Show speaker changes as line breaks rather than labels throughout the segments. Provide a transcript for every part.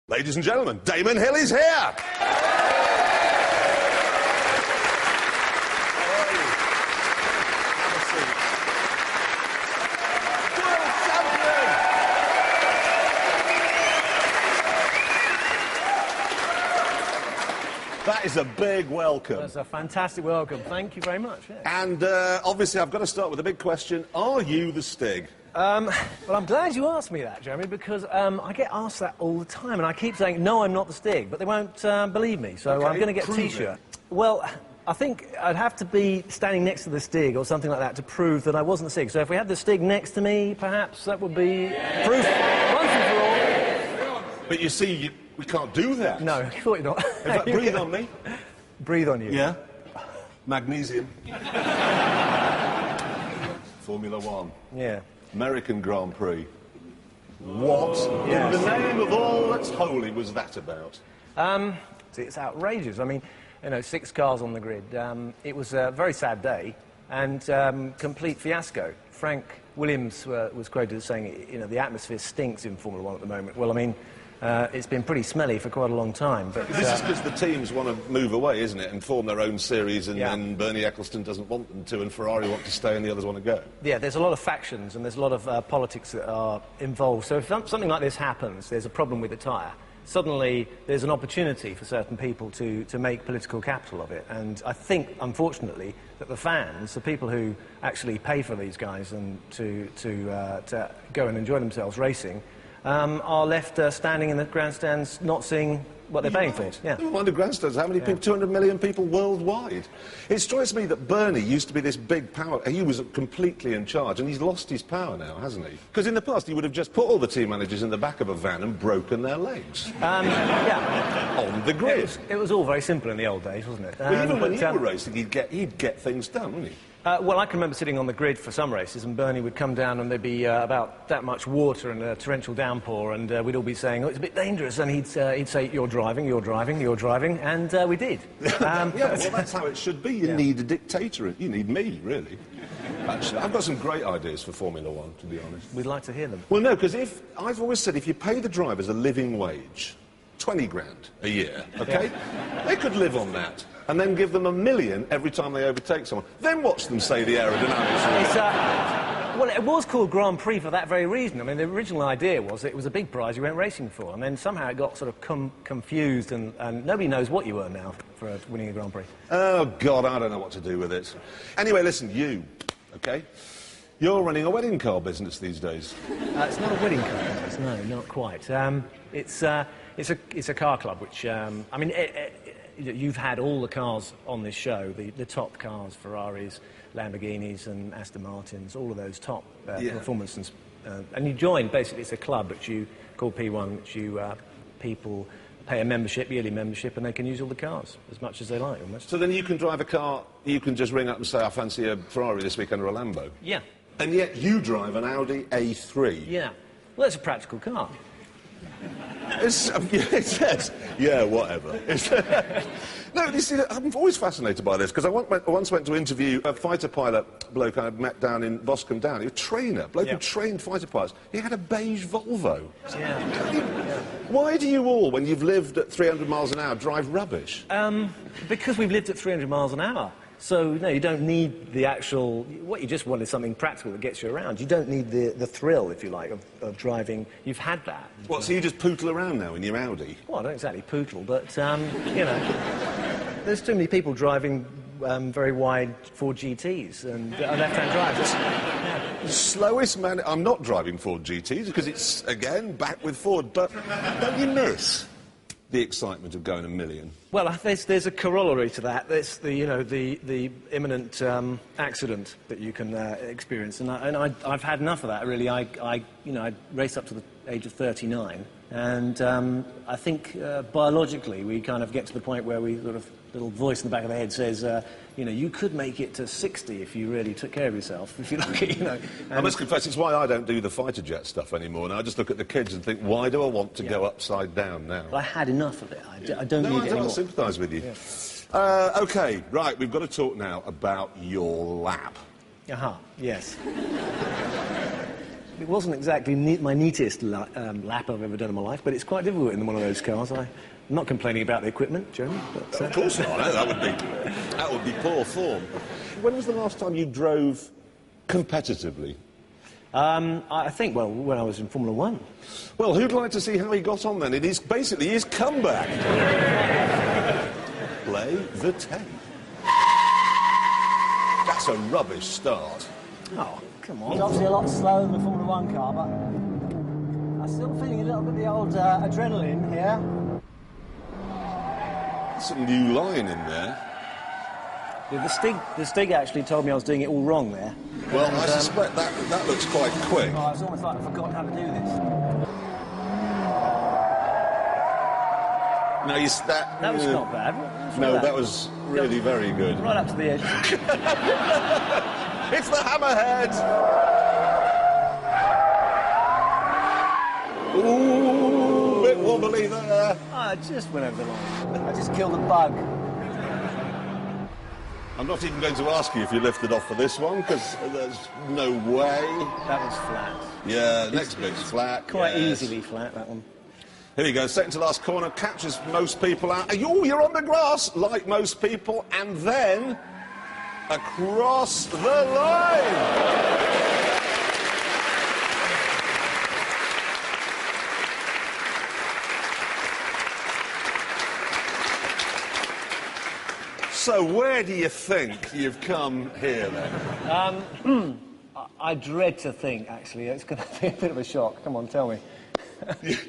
Ladies and gentlemen, Damon Hill is here! That is a big welcome.
That's a fantastic welcome. Thank you very much. Yeah.
And obviously I've got to start with a big question. Are you the Stig?
Well, I'm glad you asked me that, Jeremy, because I get asked that all the time, and I keep saying, no, I'm not the Stig, but they won't believe me, so okay, I'm going to get a T-shirt. Well, I think I'd have to be standing next to the Stig or something like that to prove that I wasn't the Stig. So if we had the Stig next to me, perhaps that would be proof once and for all.
But you see, we can't do that.
No, I thought you're not.
In fact, breathe on me.
Breathe on you.
Yeah. Magnesium. Formula One.
Yeah.
American Grand Prix. What in the name of all that's holy was that about?
See, it's outrageous. I mean, you know, 6 cars on the grid. It was a very sad day and complete fiasco. Frank Williams was quoted as saying, you know, the atmosphere stinks in Formula One at the moment. Well, I mean, it's been pretty smelly for quite a long time. But
this is because the teams want to move away, isn't it, and form their own series, and then Bernie Ecclestone doesn't want them to, and Ferrari want to stay, and the others want to go.
Yeah, there's a lot of factions, and there's a lot of politics that are involved. So if something like this happens, there's a problem with the tyre. Suddenly, there's an opportunity for certain people to make political capital of it. And I think, unfortunately, that the fans, the people who actually pay for these guys and to go and enjoy themselves racing, are left standing in the grandstands not seeing what they're paying for. Yeah.
Never mind the grandstands. How many people? 200 million people worldwide. It strikes me that Bernie used to be this big power. He was completely in charge, and he's lost his power now, hasn't he? Because in the past, he would have just put all the team managers in the back of a van and broken their legs.
Yeah.
On the grid.
It was all very simple in the old days, wasn't it?
Well, even when you were racing, he'd get things done, wouldn't he?
Well, I can remember sitting on the grid for some races, and Bernie would come down and there'd be about that much water and a torrential downpour, and we'd all be saying, oh, it's a bit dangerous, and he'd say, you're driving, you're driving, you're driving, and we did.
Yeah, well, that's how it should be. You need a dictator. You need me, really. Actually, I've got some great ideas for Formula One, to be honest.
We'd like to hear them.
Well, no, because I've always said if you pay the drivers a living wage, 20 grand a year, OK? They could live on that. And then give them $1 million every time they overtake someone. Then watch them say the aerodynamics.
Well, it was called Grand Prix for that very reason. I mean, the original idea was that it was a big prize you went racing for, and then somehow it got sort of confused, and nobody knows what you earn now for winning a Grand Prix.
Oh, God, I don't know what to do with it. Anyway, listen, you, OK? You're running a wedding car business these days.
It's not a wedding car business, no, not quite. It's a car club, which, I mean... You've had all the cars on this show, the top cars, Ferraris, Lamborghinis and Aston Martins, all of those top performances. And you join, basically, it's a club which you call P1, which people pay a membership, yearly membership, and they can use all the cars as much as they like, almost.
So then you can drive a car, you can just ring up and say, I fancy a Ferrari this weekend or a Lambo?
Yeah.
And yet you drive an Audi A3.
Yeah. Well, it's a practical car.
Yeah, whatever. No, you see, I'm always fascinated by this, because I once went to interview a fighter pilot bloke I had met down in Boscombe Down. He was a trainer, bloke who trained fighter pilots. He had a beige Volvo.
Yeah.
Why do you all, when you've lived at 300 miles an hour, drive rubbish?
Because we've lived at 300 miles an hour. So, no, you don't need the actual... What you just want is something practical that gets you around. You don't need the thrill, if you like, of driving. You've had that.
What, so you just pootle around now in your Audi?
Well, I don't exactly pootle, but, you know... There's too many people driving very wide Ford GTs and left-hand drives.
The slowest man... I'm not driving Ford GTs, because it's, again, back with Ford, but don't you miss the excitement of going a million?
Well, there's a corollary to that. There's the imminent accident that you can experience, and I've had enough of that. Really, I raced up to the age of 39, and I think biologically we kind of get to the point where we sort of little voice in the back of the head says, you know, you could make it to 60 if you really took care of yourself, if you like, you know.
I must confess, it's why I don't do the fighter jet stuff anymore, and I just look at the kids and think, why do I want to go upside down now?
But I had enough of it. I don't need it anymore.
I sympathise with you. Yeah. OK, right, we've got to talk now about your lap.
Aha, yes. It wasn't exactly my neatest lap I've ever done in my life, but it's quite difficult in one of those cars. I'm not complaining about the equipment, Jeremy. But,
Of course not. No, that would be poor form. When was the last time you drove competitively?
I think, well, when I was in Formula One.
Well, who'd like to see how he got on then? It is basically his comeback. Play the tape. That's a rubbish start.
Oh, come on.
It's obviously a lot slower than the Formula One car, but I'm still feeling a little bit of the old adrenaline here.
That's a new line in there.
Yeah, the Stig actually told me I was doing it all wrong there.
Well, I suspect that looks quite quick.
Oh, it's almost like I forgot how to do this.
No,
That was not bad.
No, that was really very good.
Right up to the edge.
It's the hammerhead! Ooh, bit wobbly there.
I just went over the line.
I just killed a bug.
I'm not even going to ask you if you lifted off for this one, because there's no way.
That was flat.
Yeah, next bit's flat.
Quite
yes.
easily flat, that one.
Here we go, second to last corner, catches most people out. Oh, you're on the grass, like most people, and then across the line. So where do you think you've come here, then?
I dread to think, actually. It's going to be a bit of a shock. Come on, tell me.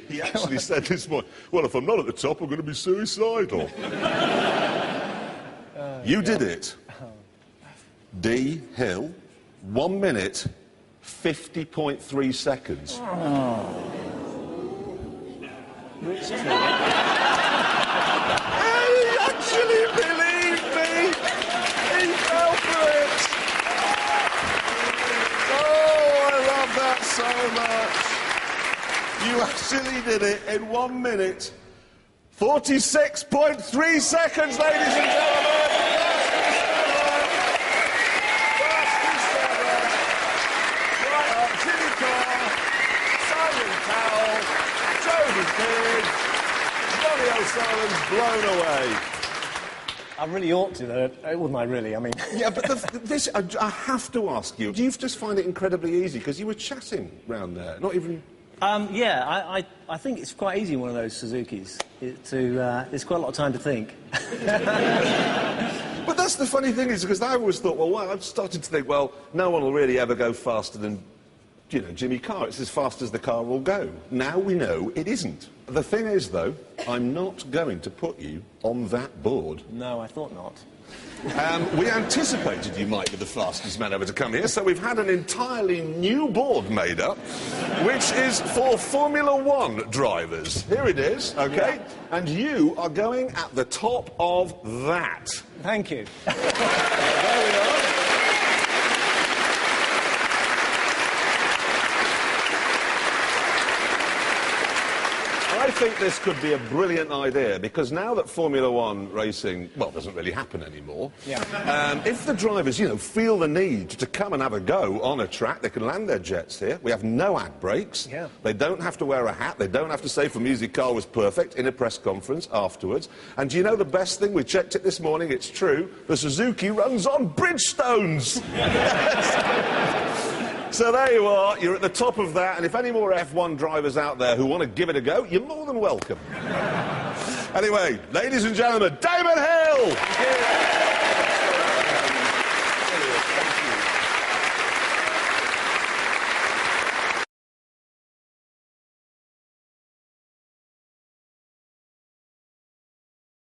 He actually said this morning, well, if I'm not at the top, I'm going to be suicidal. You did it. D. Hill, 1 minute, 50.3 seconds.
Which is
He actually believed me! He fell for it! Oh, I love that so much! You actually did it in 1 minute, 46.3 seconds, ladies and gentlemen! 37. Right up, Jimmy Carr, Simon Cowell, Jody Kidd, Ronnie O'Sullivan's blown away.
I really ought to, though. Wouldn't I, really? I mean...
Yeah, but this, I have to ask you, do you just find it incredibly easy? Because you were chatting round there, not even...
Yeah, I think it's quite easy in one of those Suzukis. There's quite a lot of time to think.
But that's the funny thing is, because I always thought, well, I've started to think, well, no one will really ever go faster than, you know, Jimmy Carr. It's as fast as the car will go. Now we know it isn't. The thing is, though, I'm not going to put you on that board.
No, I thought not.
We anticipated you might be the fastest man ever to come here, so we've had an entirely new board made up, which is for Formula One drivers. Here it is, OK? Yeah. And you are going at the top of that.
Thank you.
There we are. I think this could be a brilliant idea, because now that Formula One racing, well, doesn't really happen anymore, if the drivers, you know, feel the need to come and have a go on a track, they can land their jets here. We have no ad breaks.
Yeah.
They don't have to wear a hat. They don't have to say for music car was perfect in a press conference afterwards. And do you know the best thing? We checked it this morning. It's true. The Suzuki runs on Bridgestones. So there you are, you're at the top of that, and if any more F1 drivers out there who want to give it a go, you're more than welcome. Anyway, ladies and gentlemen, Damon Hill!